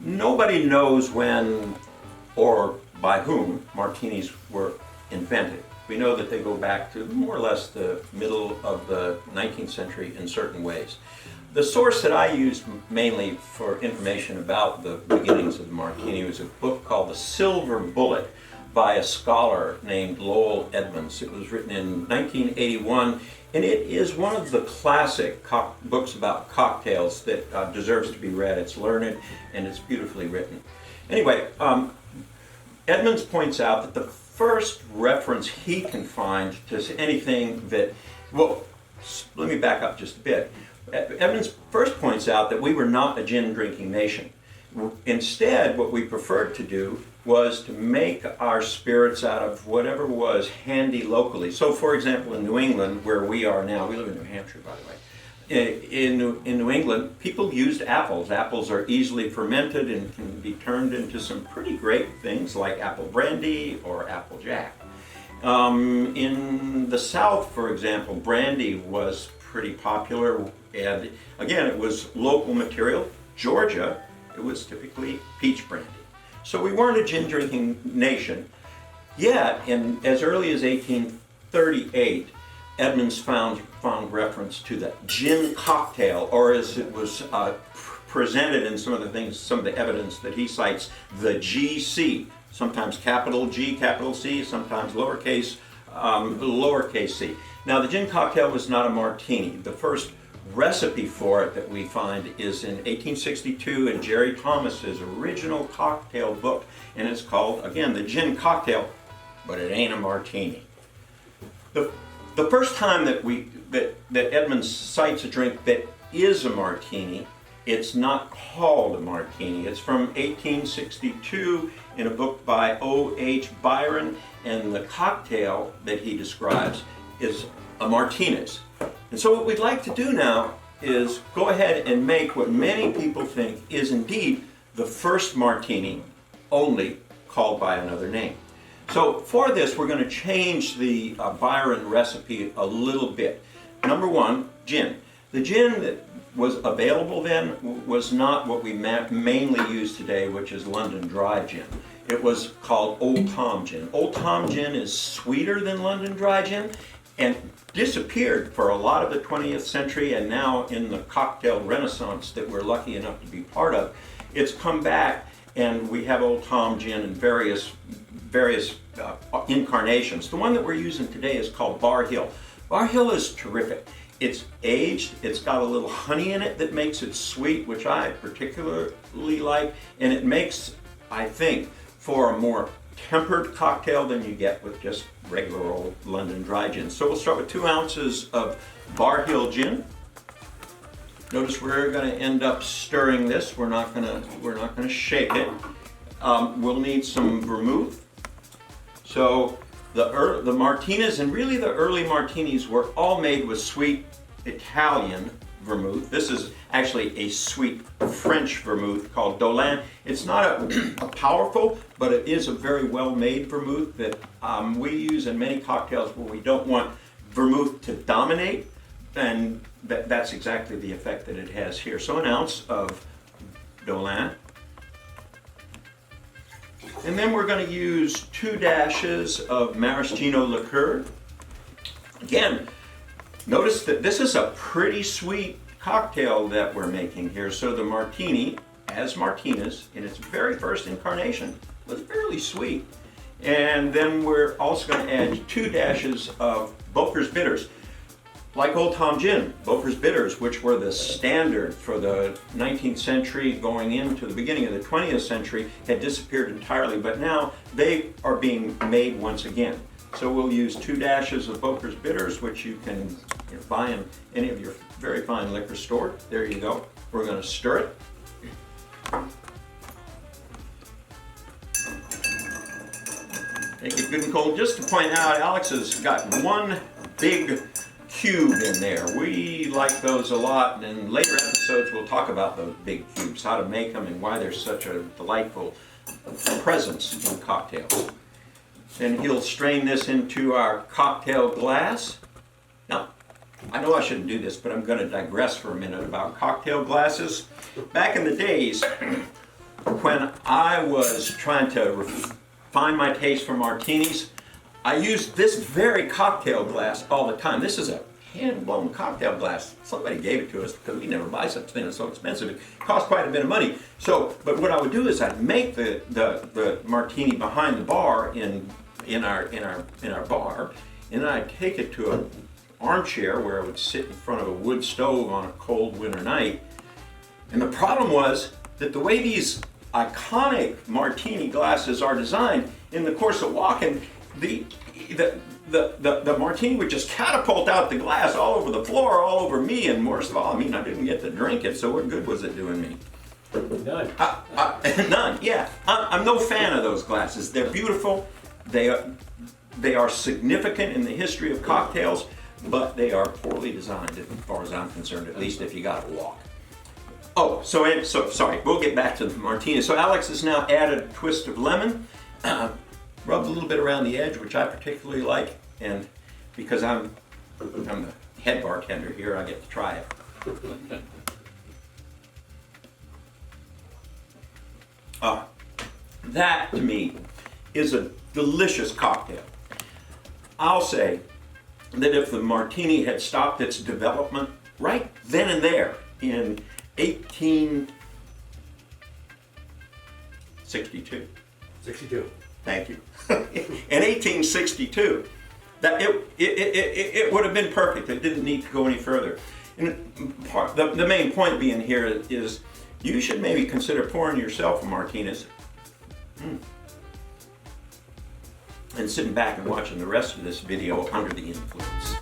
Nobody knows when or by whom martinis were invented. We know that they go back to more or less the middle of the 19th century in certain ways. The source that I used mainly for information about the beginnings of the martini was a book called The Silver Bullet by a scholar named Lowell Edmonds. It was written in 1981, and it is one of the classic books about cocktails that deserves to be read. It's learned and it's beautifully written. Anyway, Edmonds points out that the first reference he can find to anything that, well, let me back up just a bit. Edmonds first points out that we were not a gin drinking nation. Instead, what we preferred to do was to make our spirits out of whatever was handy locally. So, for example, in New England, where we are now, we live in New Hampshire, by the way. In New England, people used apples. Apples are easily fermented and can be turned into some pretty great things like apple brandy or apple jack. In the South, for example, brandy was pretty popular, and again, it was local material. Georgia, it was typically peach brandy. So we weren't a gin drinking nation, yet in as early as 1838, Edmonds found reference to the gin cocktail, or as it was presented in some of the evidence that he cites, the GC, sometimes capital G, capital C, sometimes lowercase c. Now, the gin cocktail was not a martini. The first recipe for it that we find is in 1862 in Jerry Thomas's original cocktail book, and it's called, again, the gin cocktail, but it ain't a martini. The first time that Edmonds cites a drink that is a martini, it's not called a martini. It's from 1862 in a book by O.H. Byron, and the cocktail that he describes is a Martinez. And so what we'd like to do now is go ahead and make what many people think is indeed the first martini, only called by another name. So for this, we're going to change the Byron recipe a little bit. Number one, gin. The gin that was available then was not what we mainly use today, which is London Dry Gin. It was called Old Tom Gin. Old Tom Gin is sweeter than London Dry Gin and disappeared for a lot of the 20th century, and now in the cocktail renaissance that we're lucky enough to be part of, it's come back, and we have Old Tom Gin in various incarnations. The one that we're using today is called Bar Hill. Bar Hill is terrific. It's aged, it's got a little honey in it that makes it sweet, which I particularly like, and it makes, I think, for a more tempered cocktail than you get with just regular old London Dry Gin. So we'll start with 2 ounces of Bar Hill gin. Notice we're going to end up stirring this. We're not going to shake it. We'll need some vermouth. So the Martinez and really the early martinis were all made with sweet Italian vermouth. This is actually a sweet French vermouth called DOLIN. It's not a powerful, but it is a very well-made vermouth that we use in many cocktails where we don't want vermouth to dominate, and that's exactly the effect that it has here. So 1 ounce of DOLIN. And then we're going to use 2 dashes of maraschino liqueur. Again, notice that this is a pretty sweet cocktail that we're making here. So the martini, as Martinez, in its very first incarnation, was fairly sweet. And then we're also going to add 2 dashes of BOKER'S bitters. Like Old Tom Gin, BOKER'S bitters, which were the standard for the 19th century going into the beginning of the 20th century, had disappeared entirely, but now they are being made once again. So we'll use 2 dashes of BOKER'S bitters, which you can buy in any of your very fine liquor store. There you go. We're going to stir it. Make it good and cold. Just to point out, Alex has got 1 big cube in there. We like those a lot, and in later episodes we'll talk about those big cubes, how to make them and why they're such a delightful presence in cocktails. And he'll strain this into our cocktail glass. Now, I know I shouldn't do this, but I'm going to digress for a minute about cocktail glasses. Back in the days, when I was trying to refine my taste for martinis, I used this very cocktail glass all the time. This is a hand-blown cocktail glass. Somebody gave it to us because we never buy such things. It's so expensive. It cost quite a bit of money. So, but what I would do is I'd make the martini behind the bar in our bar, and then I'd take it to an armchair where I would sit in front of a wood stove on a cold winter night. And the problem was that the way these iconic martini glasses are designed, in the course of walking, the martini would just catapult out the glass all over the floor, all over me, and worst of all, I mean, I didn't get to drink it, so what good was it doing me? None. None, yeah. I'm no fan of those glasses. They're beautiful. They are significant in the history of cocktails, but they are poorly designed, as far as I'm concerned, at least if you gotta walk. Oh, so sorry, we'll get back to the martini. So Alex has now added a twist of lemon, rubbed a little bit around the edge, which I particularly like, and because I'm the head bartender here, I get to try it. That, to me, is a delicious cocktail. I'll say that if the martini had stopped its development right then and there in 1862. 62. Thank you. In 1862, that it would have been perfect. It didn't need to go any further. And the main point being here is you should maybe consider pouring yourself a Martinez and sitting back and watching the rest of this video under the influence.